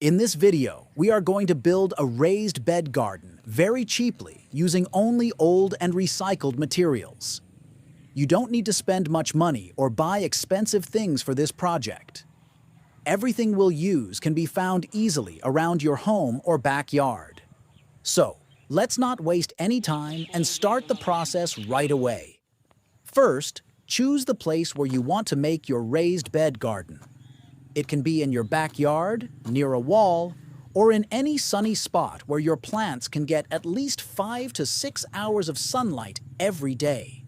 In this video, we are going to build a raised bed garden very cheaply using only old and recycled materials. You don't need to spend much money or buy expensive things for this project. Everything we'll use can be found easily around your home or backyard. So, let's not waste any time and start the process right away. First, choose the place where you want to make your raised bed garden. It can be in your backyard, near a wall, or in any sunny spot where your plants can get at least 5 to 6 hours of sunlight every day.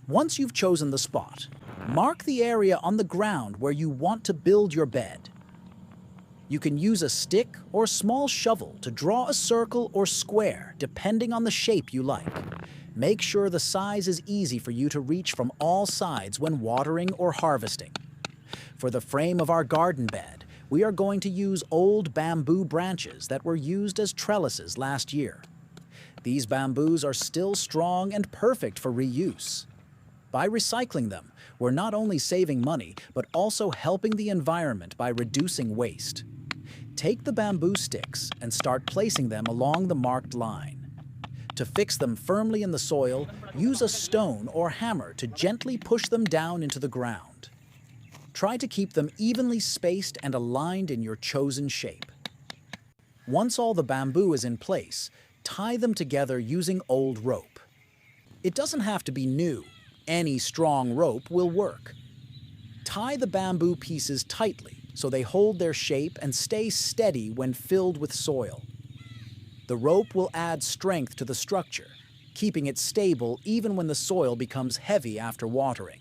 Once you've chosen the spot, mark the area on the ground where you want to build your bed. You can use a stick or small shovel to draw a circle or square depending on the shape you like. Make sure the size is easy for you to reach from all sides when watering or harvesting. For the frame of our garden bed, we are going to use old bamboo branches that were used as trellises last year. These bamboos are still strong and perfect for reuse. By recycling them, we're not only saving money, but also helping the environment by reducing waste. Take the bamboo sticks and start placing them along the marked line. To fix them firmly in the soil, use a stone or hammer to gently push them down into the ground. Try to keep them evenly spaced and aligned in your chosen shape. Once all the bamboo is in place, tie them together using old rope. It doesn't have to be new. Any strong rope will work. Tie the bamboo pieces tightly so they hold their shape and stay steady when filled with soil. The rope will add strength to the structure, keeping it stable even when the soil becomes heavy after watering.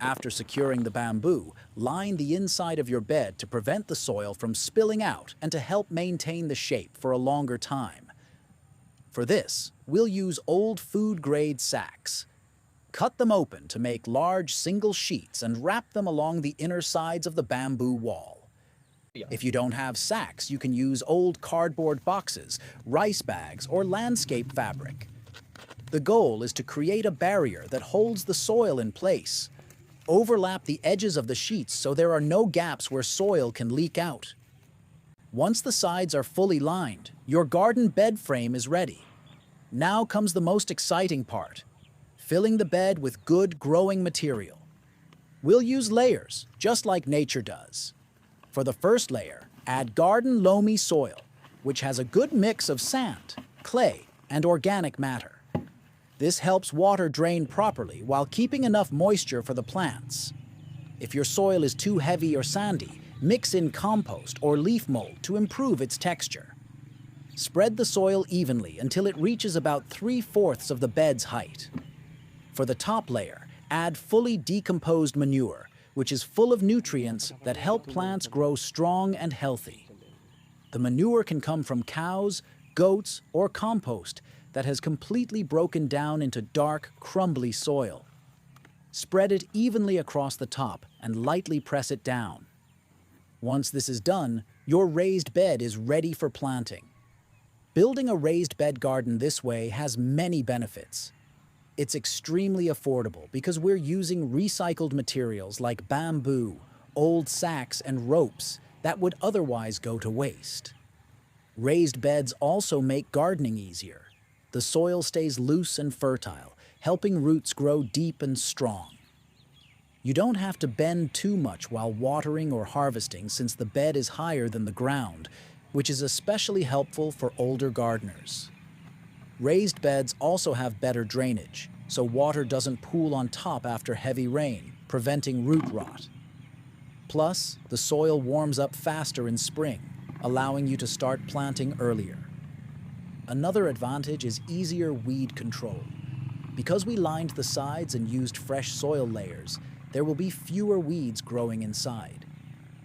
After securing the bamboo, line the inside of your bed to prevent the soil from spilling out and to help maintain the shape for a longer time. For this, we'll use old food-grade sacks. Cut them open to make large single sheets and wrap them along the inner sides of the bamboo wall. If you don't have sacks, you can use old cardboard boxes, rice bags, or landscape fabric. The goal is to create a barrier that holds the soil in place. Overlap the edges of the sheets so there are no gaps where soil can leak out. Once the sides are fully lined, your garden bed frame is ready. Now comes the most exciting part, filling the bed with good growing material. We'll use layers, just like nature does. For the first layer, add garden loamy soil, which has a good mix of sand, clay, and organic matter. This helps water drain properly while keeping enough moisture for the plants. If your soil is too heavy or sandy, mix in compost or leaf mold to improve its texture. Spread the soil evenly until it reaches about 3/4 of the bed's height. For the top layer, add fully decomposed manure, which is full of nutrients that help plants grow strong and healthy. The manure can come from cows, goats, or compost that has completely broken down into dark, crumbly soil. Spread it evenly across the top and lightly press it down. Once this is done, your raised bed is ready for planting. Building a raised bed garden this way has many benefits. It's extremely affordable because we're using recycled materials like bamboo, old sacks, and ropes that would otherwise go to waste. Raised beds also make gardening easier. The soil stays loose and fertile, helping roots grow deep and strong. You don't have to bend too much while watering or harvesting since the bed is higher than the ground, which is especially helpful for older gardeners. Raised beds also have better drainage, so water doesn't pool on top after heavy rain, preventing root rot. Plus, the soil warms up faster in spring, allowing you to start planting earlier. Another advantage is easier weed control. Because we lined the sides and used fresh soil layers, there will be fewer weeds growing inside.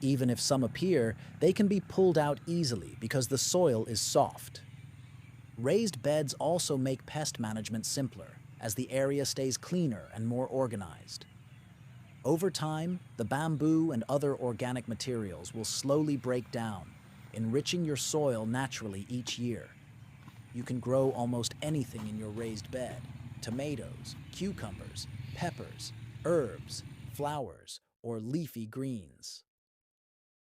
Even if some appear, they can be pulled out easily because the soil is soft. Raised beds also make pest management simpler, as the area stays cleaner and more organized. Over time, the bamboo and other organic materials will slowly break down, enriching your soil naturally each year. You can grow almost anything in your raised bed: tomatoes, cucumbers, peppers, herbs, flowers, or leafy greens.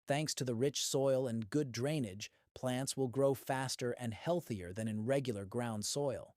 Thanks to the rich soil and good drainage, plants will grow faster and healthier than in regular ground soil.